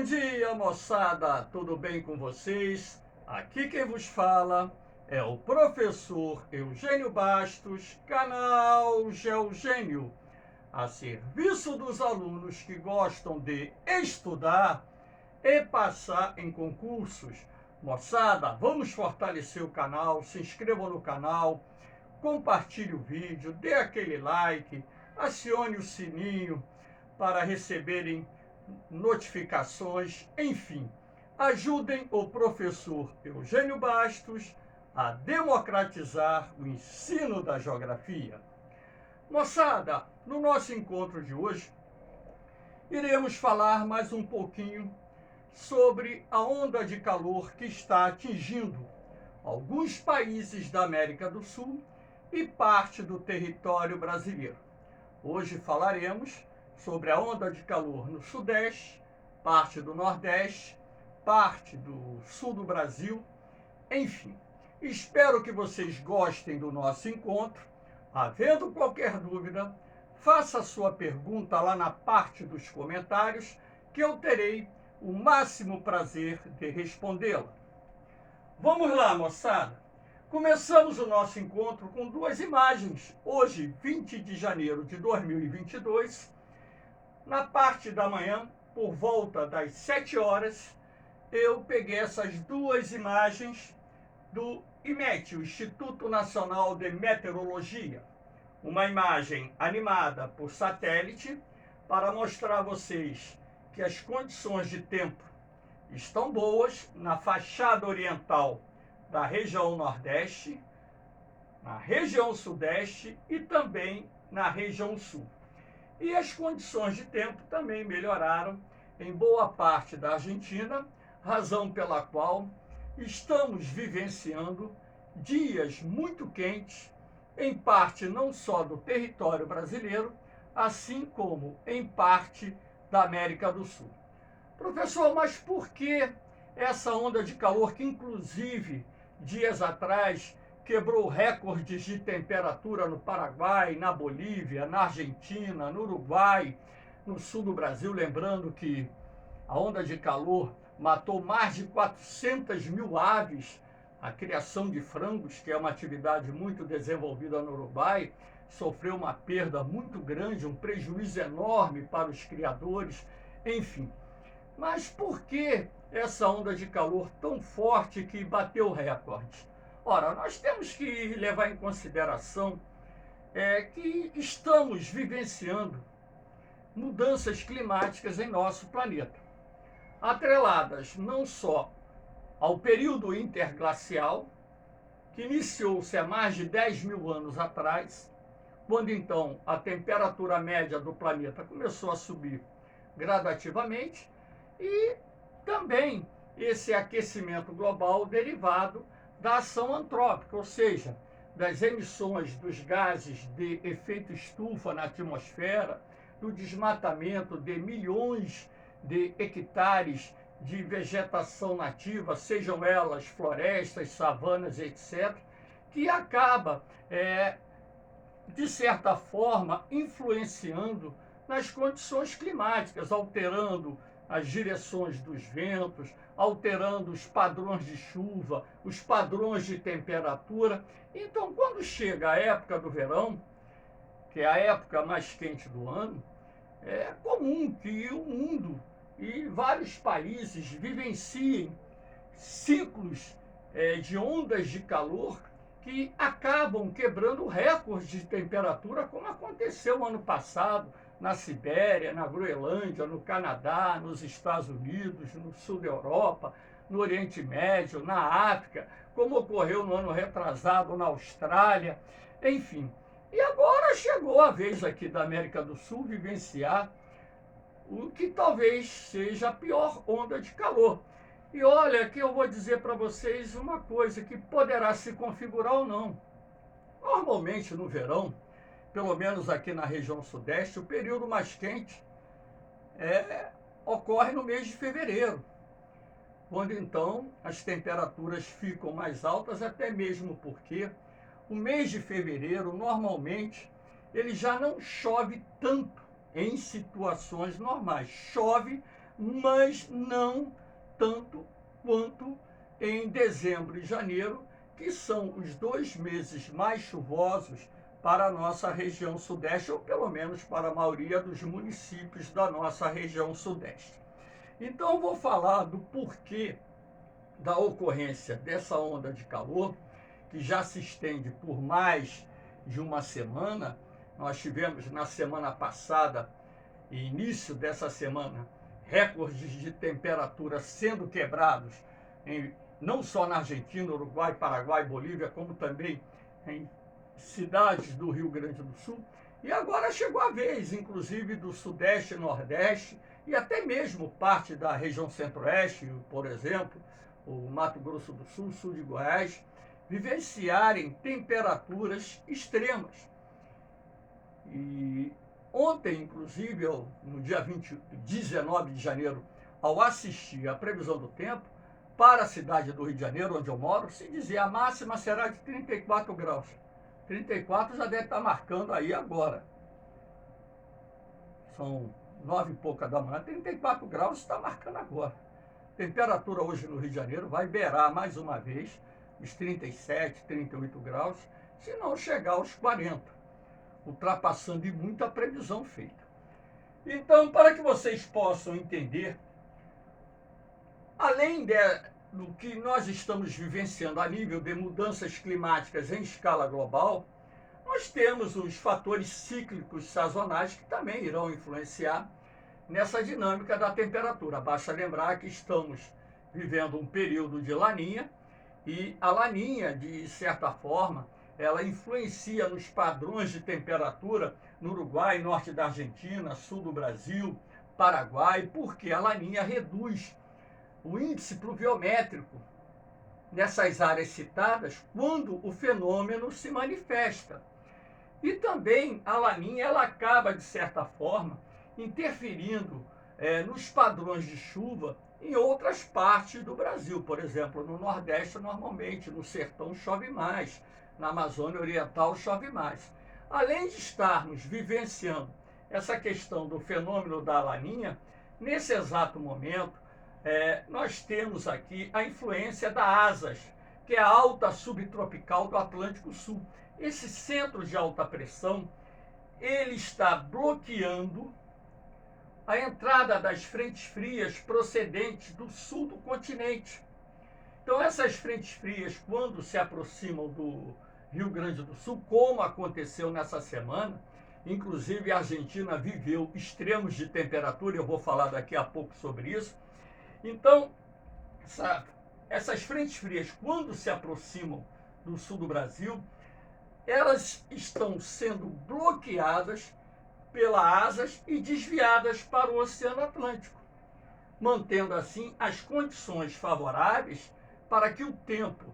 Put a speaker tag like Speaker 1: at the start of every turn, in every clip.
Speaker 1: Bom dia, moçada! Tudo bem com vocês? Aqui quem vos fala é o professor Eugênio Bastos, canal Geogênio, a serviço dos alunos que gostam de estudar e passar em concursos. Moçada, vamos fortalecer o canal, se inscrevam no canal, compartilhe o vídeo, dê aquele like, acione o sininho para receberem notificações, enfim, ajudem o professor Eugênio Bastos a democratizar o ensino da geografia. Moçada, no nosso encontro de hoje, iremos falar mais um pouquinho sobre a onda de calor que está atingindo alguns países da América do Sul e parte do território brasileiro. Hoje falaremos sobre a onda de calor no Sudeste, parte do Nordeste, parte do Sul do Brasil, enfim. Espero que vocês gostem do nosso encontro. Havendo qualquer dúvida, faça a sua pergunta lá na parte dos comentários, que eu terei o máximo prazer de respondê-la. Vamos lá, moçada! Começamos o nosso encontro com duas imagens. Hoje, 20 de janeiro de 2022, na parte da manhã, por volta das 7 horas, eu peguei essas duas imagens do IMET, o Instituto Nacional de Meteorologia. Uma imagem animada por satélite para mostrar a vocês que as condições de tempo estão boas na fachada oriental da região Nordeste, na região Sudeste e também na região Sul. E as condições de tempo também melhoraram em boa parte da Argentina, razão pela qual estamos vivenciando dias muito quentes, em parte não só do território brasileiro, assim como em parte da América do Sul. Professor, mas por que essa onda de calor que, inclusive, dias atrás, quebrou recordes de temperatura no Paraguai, na Bolívia, na Argentina, no Uruguai, no sul do Brasil, lembrando que a onda de calor matou mais de 400 mil aves, a criação de frangos, que é uma atividade muito desenvolvida no Uruguai, sofreu uma perda muito grande, um prejuízo enorme para os criadores, enfim. Mas por que essa onda de calor tão forte que bateu recorde? Ora, nós temos que levar em consideração que estamos vivenciando mudanças climáticas em nosso planeta, atreladas não só ao período interglacial, que iniciou-se há mais de 10 mil anos atrás, quando então a temperatura média do planeta começou a subir gradativamente, e também esse aquecimento global derivado da ação antrópica, ou seja, das emissões dos gases de efeito estufa na atmosfera, do desmatamento de milhões de hectares de vegetação nativa, sejam elas florestas, savanas, etc., que acaba, de certa forma, influenciando nas condições climáticas, alterando as direções dos ventos, alterando os padrões de chuva, os padrões de temperatura. Então, quando chega a época do verão, que é a época mais quente do ano, é comum que o mundo e vários países vivenciem ciclos de ondas de calor que acabam quebrando recordes de temperatura, como aconteceu ano passado na Sibéria, na Groenlândia, no Canadá, nos Estados Unidos, no sul da Europa, no Oriente Médio, na África, como ocorreu no ano retrasado na Austrália, enfim. E agora chegou a vez aqui da América do Sul vivenciar o que talvez seja a pior onda de calor. E olha que eu vou dizer para vocês uma coisa que poderá se configurar ou não. Normalmente no verão, pelo menos aqui na região sudeste, o período mais quente ocorre no mês de fevereiro, quando então as temperaturas ficam mais altas, até mesmo porque o mês de fevereiro, normalmente, ele já não chove tanto em situações normais. Chove, mas não tanto quanto em dezembro e janeiro, que são os 2 meses mais chuvosos para a nossa região sudeste, ou pelo menos para a maioria dos municípios da nossa região sudeste. Então, eu vou falar do porquê da ocorrência dessa onda de calor, que já se estende por mais de uma semana. Nós tivemos na semana passada, início dessa semana, recordes de temperatura sendo quebrados, não só na Argentina, Uruguai, Paraguai, Bolívia, como também em cidades do Rio Grande do Sul. E agora chegou a vez, inclusive, do Sudeste e Nordeste, e até mesmo parte da região Centro-Oeste, por exemplo, o Mato Grosso do Sul, sul de Goiás, vivenciarem temperaturas extremas. E ontem, inclusive, no dia 19 de janeiro, ao assistir a previsão do tempo, para a cidade do Rio de Janeiro, onde eu moro, se dizia a máxima será de 34 graus. 34 já deve estar marcando aí agora. São 9 e pouca da manhã, 34 graus está marcando agora. Temperatura hoje no Rio de Janeiro vai beirar mais uma vez os 37, 38 graus, se não chegar aos 40, ultrapassando e muito a previsão feita. Então, para que vocês possam entender, além do que nós estamos vivenciando a nível de mudanças climáticas em escala global, nós temos os fatores cíclicos sazonais que também irão influenciar nessa dinâmica da temperatura. Basta lembrar que estamos vivendo um período de laninha, e a laninha, de certa forma, ela influencia nos padrões de temperatura no Uruguai, norte da Argentina, sul do Brasil, Paraguai, porque a laninha reduz o índice pluviométrico nessas áreas citadas quando o fenômeno se manifesta. E também a laninha, ela acaba, de certa forma, interferindo nos padrões de chuva em outras partes do Brasil. Por exemplo, no Nordeste, normalmente, no Sertão chove mais, na Amazônia Oriental chove mais. Além de estarmos vivenciando essa questão do fenômeno da laninha, nesse exato momento, nós temos aqui a influência da ASAS, que é a alta subtropical do Atlântico Sul. Esse centro de alta pressão, ele está bloqueando a entrada das frentes frias procedentes do sul do continente. Então, essas frentes frias, quando se aproximam do Rio Grande do Sul, como aconteceu nessa semana, inclusive a Argentina viveu extremos de temperatura, eu vou falar daqui a pouco sobre isso. Então, essas frentes frias, quando se aproximam do sul do Brasil, elas estão sendo bloqueadas pela ASAS e desviadas para o Oceano Atlântico, mantendo assim as condições favoráveis para que o tempo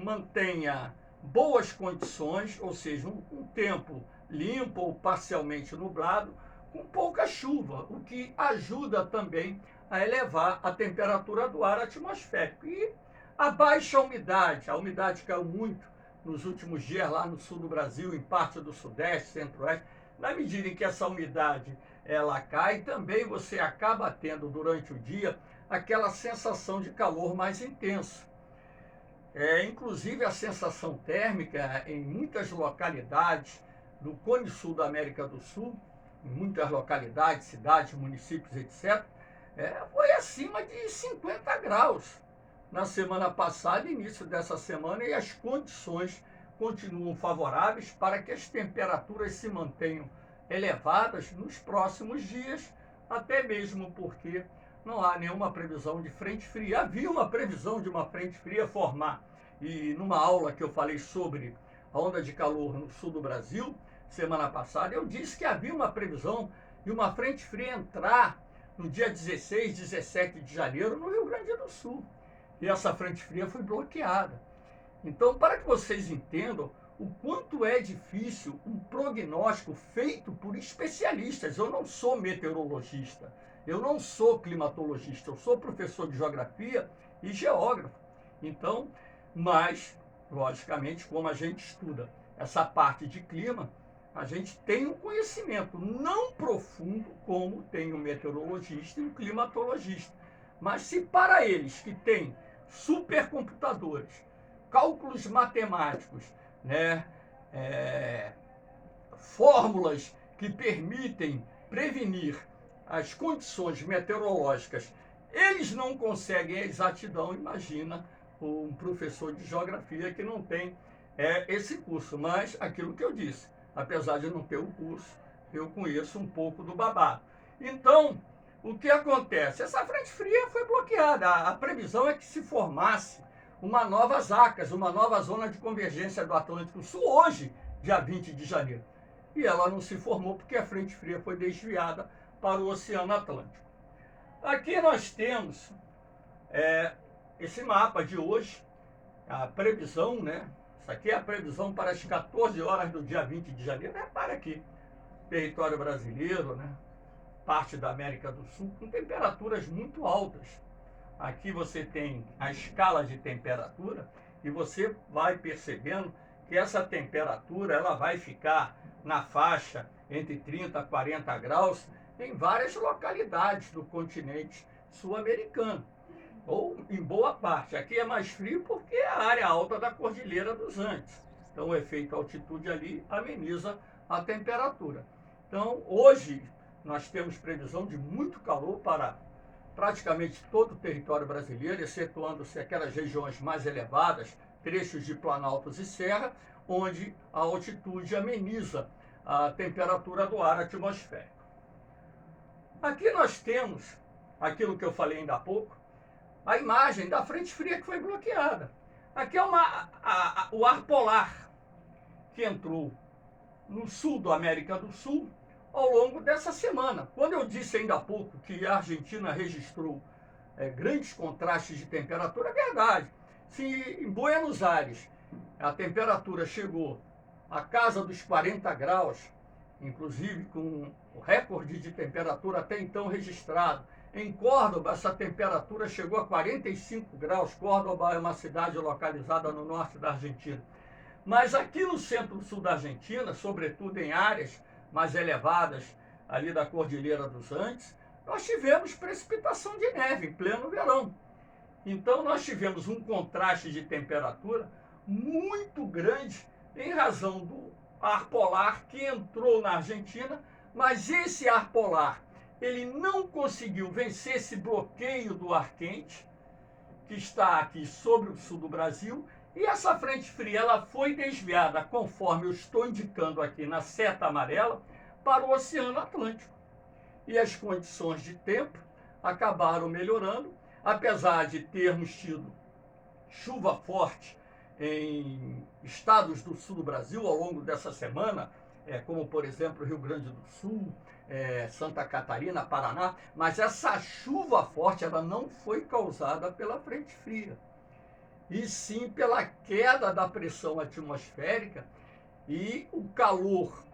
Speaker 1: mantenha boas condições, ou seja, um tempo limpo ou parcialmente nublado, com pouca chuva, o que ajuda também a elevar a temperatura do ar atmosférico. E a baixa umidade, a umidade caiu muito nos últimos dias lá no sul do Brasil, em parte do Sudeste, Centro-Oeste. Na medida em que essa umidade ela cai, também você acaba tendo durante o dia aquela sensação de calor mais intenso. Inclusive a sensação térmica em muitas localidades do Cone Sul da América do Sul, em muitas localidades, cidades, municípios, etc., foi acima de 50 graus na semana passada e início dessa semana, e as condições continuam favoráveis para que as temperaturas se mantenham elevadas nos próximos dias, até mesmo porque não há nenhuma previsão de frente fria. Havia uma previsão de uma frente fria formar, e numa aula que eu falei sobre a onda de calor no sul do Brasil, semana passada, eu disse que havia uma previsão de uma frente fria entrar no dia 16, 17 de janeiro no Rio Grande do Sul. E essa frente fria foi bloqueada. Então, para que vocês entendam o quanto é difícil um prognóstico feito por especialistas. Eu não sou meteorologista, eu não sou climatologista, eu sou professor de geografia e geógrafo. Então, mas, logicamente, como a gente estuda essa parte de clima, A gente tem um conhecimento não profundo como tem o meteorologista e o climatologista. Mas se para eles que têm supercomputadores, cálculos matemáticos, né, fórmulas que permitem prevenir as condições meteorológicas, eles não conseguem a exatidão, imagina um professor de geografia que não tem esse curso. Mas aquilo que eu disse, apesar de não ter o curso, eu conheço um pouco do babado. Então, o que acontece? Essa frente fria foi bloqueada. A previsão é que se formasse uma nova ZACAS, uma nova zona de convergência do Atlântico Sul, hoje, dia 20 de janeiro. E ela não se formou porque a frente fria foi desviada para o Oceano Atlântico. Aqui nós temos esse mapa de hoje, a previsão, né? Isso aqui é a previsão para as 14 horas do dia 20 de janeiro. Repara aqui, território brasileiro, né? Parte da América do Sul, com temperaturas muito altas. Aqui você tem a escala de temperatura e você vai percebendo que essa temperatura ela vai ficar na faixa entre 30 e 40 graus em várias localidades do continente sul-americano, ou em boa parte. Aqui é mais frio porque é a área alta da Cordilheira dos Andes. Então o efeito altitude ali ameniza a temperatura. Então hoje nós temos previsão de muito calor para praticamente todo o território brasileiro, excetuando-se aquelas regiões mais elevadas, trechos de planaltos e serra, onde a altitude ameniza a temperatura do ar atmosférico. Aqui nós temos, aquilo que eu falei ainda há pouco, a imagem da frente fria que foi bloqueada. Aqui é o ar polar que entrou no sul da América do Sul ao longo dessa semana. Quando eu disse ainda há pouco que a Argentina registrou grandes contrastes de temperatura, é verdade. Se em Buenos Aires a temperatura chegou à casa dos 40 graus, inclusive com o recorde de temperatura até então registrado, em Córdoba essa temperatura chegou a 45 graus. Córdoba é uma cidade localizada no norte da Argentina. Mas aqui no centro-sul da Argentina, sobretudo em áreas mais elevadas ali da Cordilheira dos Andes, nós tivemos precipitação de neve em pleno verão. Então nós tivemos um contraste de temperatura muito grande em razão do ar polar que entrou na Argentina, mas esse ar polar ele não conseguiu vencer esse bloqueio do ar quente que está aqui sobre o sul do Brasil. E essa frente fria ela foi desviada, conforme eu estou indicando aqui na seta amarela, para o Oceano Atlântico. E as condições de tempo acabaram melhorando, apesar de termos tido chuva forte em estados do sul do Brasil ao longo dessa semana, como por exemplo Rio Grande do Sul, Santa Catarina, Paraná, mas essa chuva forte ela não foi causada pela frente fria, e sim pela queda da pressão atmosférica e o calor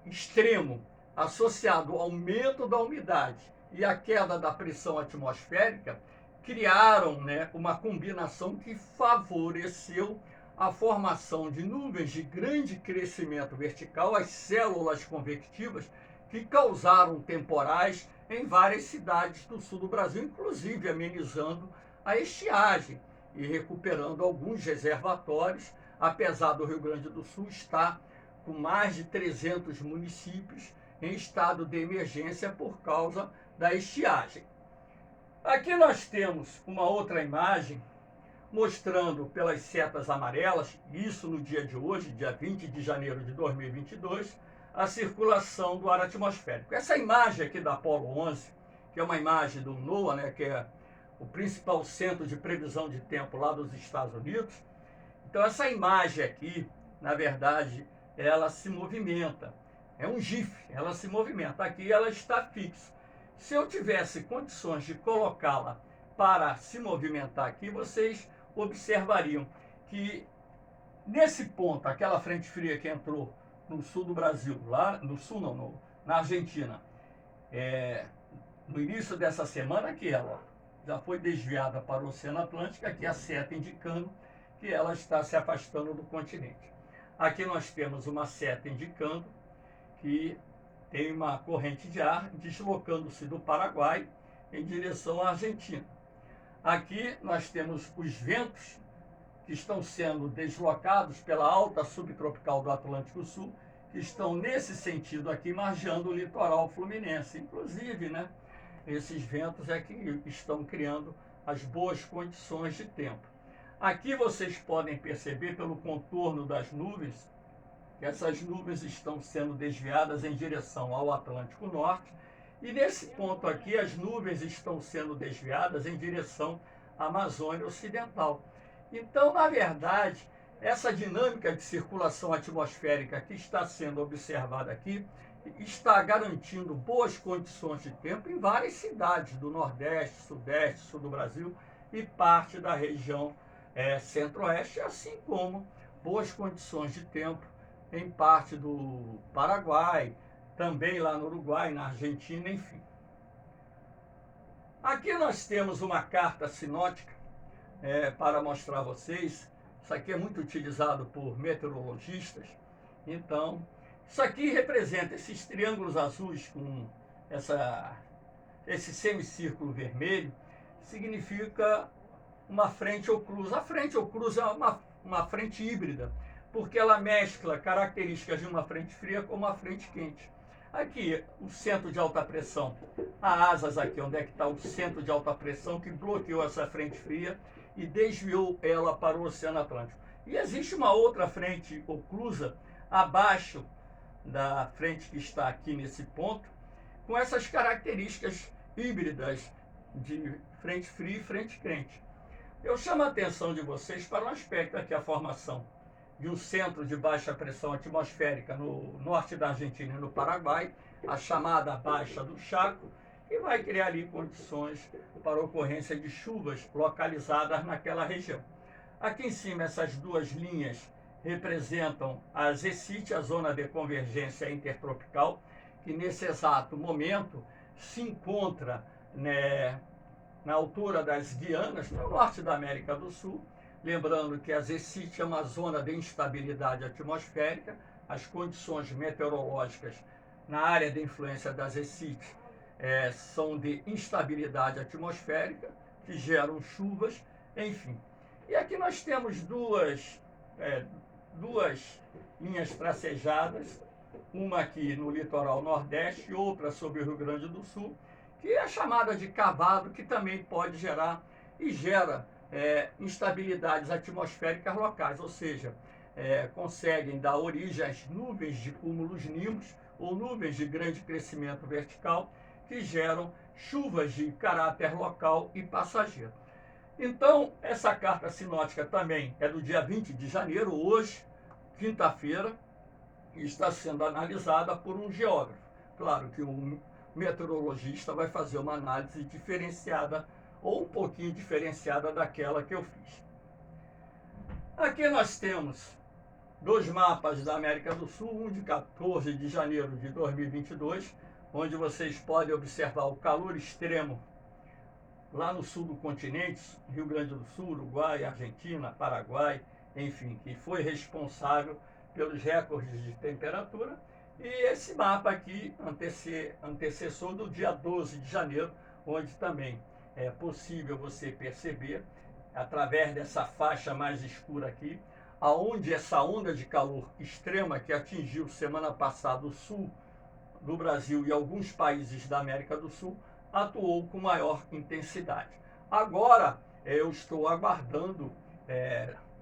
Speaker 1: extremo associado ao aumento da umidade e a queda da pressão atmosférica criaram uma combinação que favoreceu a formação de nuvens de grande crescimento vertical, as células convectivas, que causaram temporais em várias cidades do sul do Brasil, inclusive amenizando a estiagem e recuperando alguns reservatórios, apesar do Rio Grande do Sul estar com mais de 300 municípios em estado de emergência por causa da estiagem. Aqui nós temos uma outra imagem mostrando pelas setas amarelas, isso no dia de hoje, dia 20 de janeiro de 2022, a circulação do ar atmosférico. Essa imagem aqui da Apollo 11, que é uma imagem do NOAA, que é o principal centro de previsão de tempo lá dos Estados Unidos. Então essa imagem aqui, na verdade, ela se movimenta. É um GIF, ela se movimenta. Aqui ela está fixa. Se eu tivesse condições de colocá-la para se movimentar aqui, vocês observariam que nesse ponto, aquela frente fria que entrou no sul do Brasil, lá no sul não, na Argentina, no início dessa semana, aqui ela já foi desviada para o Oceano Atlântico, aqui a seta indicando que ela está se afastando do continente. Aqui nós temos uma seta indicando que tem uma corrente de ar deslocando-se do Paraguai em direção à Argentina. Aqui nós temos os ventos que estão sendo deslocados pela alta subtropical do Atlântico Sul, que estão nesse sentido aqui, margeando o litoral fluminense. Inclusive, né, esses ventos é que estão criando as boas condições de tempo. Aqui vocês podem perceber pelo contorno das nuvens que essas nuvens estão sendo desviadas em direção ao Atlântico Norte, e nesse ponto aqui as nuvens estão sendo desviadas em direção à Amazônia Ocidental. Então, na verdade, essa dinâmica de circulação atmosférica que está sendo observada aqui está garantindo boas condições de tempo em várias cidades do Nordeste, Sudeste, Sul do Brasil e parte da região Centro-Oeste, assim como boas condições de tempo em parte do Paraguai, também lá no Uruguai, na Argentina, enfim. Aqui nós temos uma carta sinótica para mostrar a vocês. Isso aqui é muito utilizado por meteorologistas. Então, isso aqui representa esses triângulos azuis com esse semicírculo vermelho, significa uma frente oclusa. A frente oclusa é uma frente híbrida, porque ela mescla características de uma frente fria com uma frente quente. Aqui, o centro de alta pressão, a asas aqui, onde é que está o centro de alta pressão que bloqueou essa frente fria e desviou ela para o Oceano Atlântico. E existe uma outra frente oclusa abaixo da frente que está aqui nesse ponto, com essas características híbridas de frente fria e frente quente. Eu chamo a atenção de vocês para um aspecto aqui, a formação de um centro de baixa pressão atmosférica no norte da Argentina e no Paraguai, a chamada Baixa do Chaco, que vai criar ali condições para a ocorrência de chuvas localizadas naquela região. Aqui em cima, essas duas linhas representam a ZECIT, a zona de convergência intertropical, que nesse exato momento se encontra, né, na altura das Guianas, no norte da América do Sul. Lembrando que a ZECIT é uma zona de instabilidade atmosférica. As condições meteorológicas na área de influência da ZECIT são de instabilidade atmosférica, que geram chuvas, enfim. E aqui nós temos duas linhas tracejadas, uma aqui no litoral nordeste e outra sobre o Rio Grande do Sul, que é chamada de cavado, que também pode gerar e gera instabilidades atmosféricas locais, ou seja, conseguem dar origem às nuvens de cúmulos nimbos ou nuvens de grande crescimento vertical que geram chuvas de caráter local e passageiro. Então, essa carta sinótica também é do dia 20 de janeiro, hoje, quinta-feira, e está sendo analisada por um geógrafo. Claro que o meteorologista vai fazer uma análise diferenciada ou um pouquinho diferenciada daquela que eu fiz. Aqui nós temos dois mapas da América do Sul, um de 14 de janeiro de 2022, onde vocês podem observar o calor extremo lá no sul do continente, Rio Grande do Sul, Uruguai, Argentina, Paraguai, enfim, que foi responsável pelos recordes de temperatura. E esse mapa aqui, antecessor do dia 12 de janeiro, onde também é possível você perceber, através dessa faixa mais escura aqui, aonde essa onda de calor extrema que atingiu semana passada o sul do Brasil e alguns países da América do Sul, atuou com maior intensidade. Agora, eu estou aguardando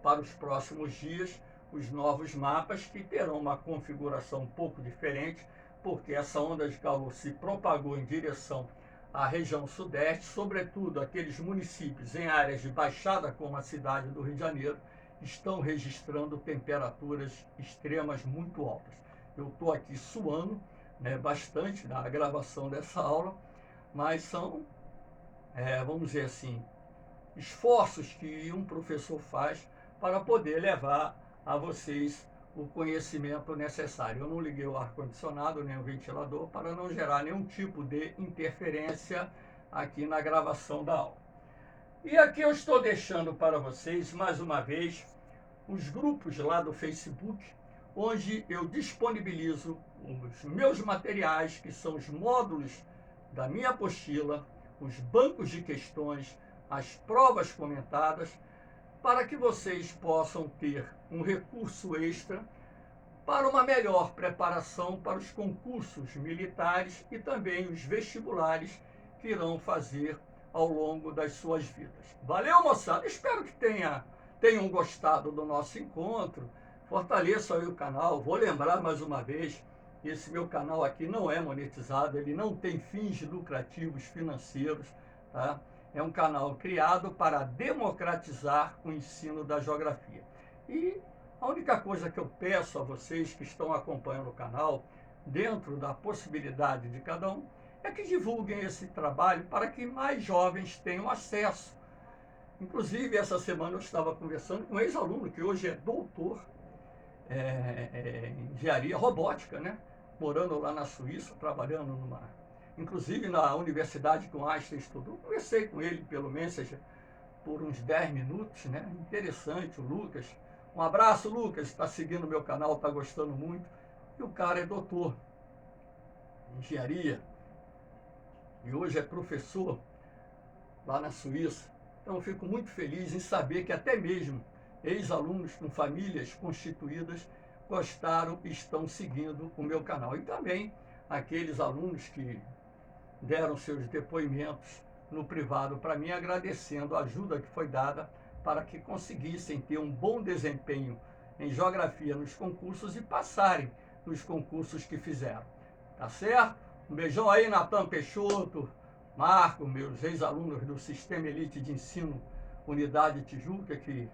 Speaker 1: para os próximos dias os novos mapas, que terão uma configuração um pouco diferente, porque essa onda de calor se propagou em direção à região sudeste, sobretudo aqueles municípios em áreas de baixada, como a cidade do Rio de Janeiro, estão registrando temperaturas extremas muito altas. Eu estou aqui suando bastante na gravação dessa aula, mas são, vamos dizer assim, esforços que um professor faz para poder levar a vocês o conhecimento necessário. Eu não liguei o ar-condicionado nem o ventilador para não gerar nenhum tipo de interferência aqui na gravação da aula. E aqui eu estou deixando para vocês, mais uma vez, os grupos lá do Facebook, onde eu disponibilizo os meus materiais, que são os módulos da minha apostila, os bancos de questões, as provas comentadas, para que vocês possam ter um recurso extra para uma melhor preparação para os concursos militares e também os vestibulares que irão fazer ao longo das suas vidas. Valeu, moçada! Espero que tenham gostado do nosso encontro. Fortaleçam aí o canal. Vou lembrar mais uma vez, esse meu canal aqui não é monetizado, ele não tem fins lucrativos financeiros, tá? É um canal criado para democratizar o ensino da geografia. E a única coisa que eu peço a vocês que estão acompanhando o canal, dentro da possibilidade de cada um, é que divulguem esse trabalho para que mais jovens tenham acesso. Inclusive, essa semana eu estava conversando com um ex-aluno que hoje é doutor em engenharia robótica, né? Morando lá na Suíça, trabalhando inclusive na universidade que o Einstein estudou. Conversei com ele pelo Messenger por uns 10 minutos, né? Interessante, o Lucas. Um abraço, Lucas, está seguindo o meu canal, está gostando muito. E o cara é doutor em engenharia e hoje é professor lá na Suíça. Então eu fico muito feliz em saber que até mesmo ex-alunos com famílias constituídas gostaram e estão seguindo o meu canal. E também aqueles alunos que deram seus depoimentos no privado para mim, agradecendo a ajuda que foi dada para que conseguissem ter um bom desempenho em geografia nos concursos e passarem nos concursos que fizeram. Tá certo? Um beijão aí, Natan Peixoto, Marco, meus ex-alunos do Sistema Elite de Ensino Unidade Tijuca, que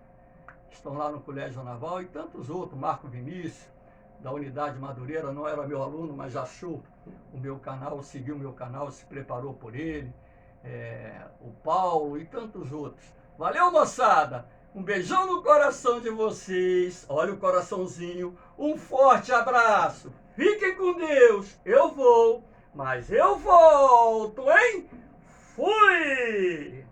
Speaker 1: estão lá no Colégio Naval, e tantos outros, Marco Vinícius, da Unidade Madureira, não era meu aluno, mas achou o meu canal, seguiu o meu canal, se preparou por ele, o Paulo e tantos outros. Valeu, moçada! Um beijão no coração de vocês, olha o coraçãozinho, um forte abraço, fiquem com Deus, eu vou, mas eu volto, hein? Fui!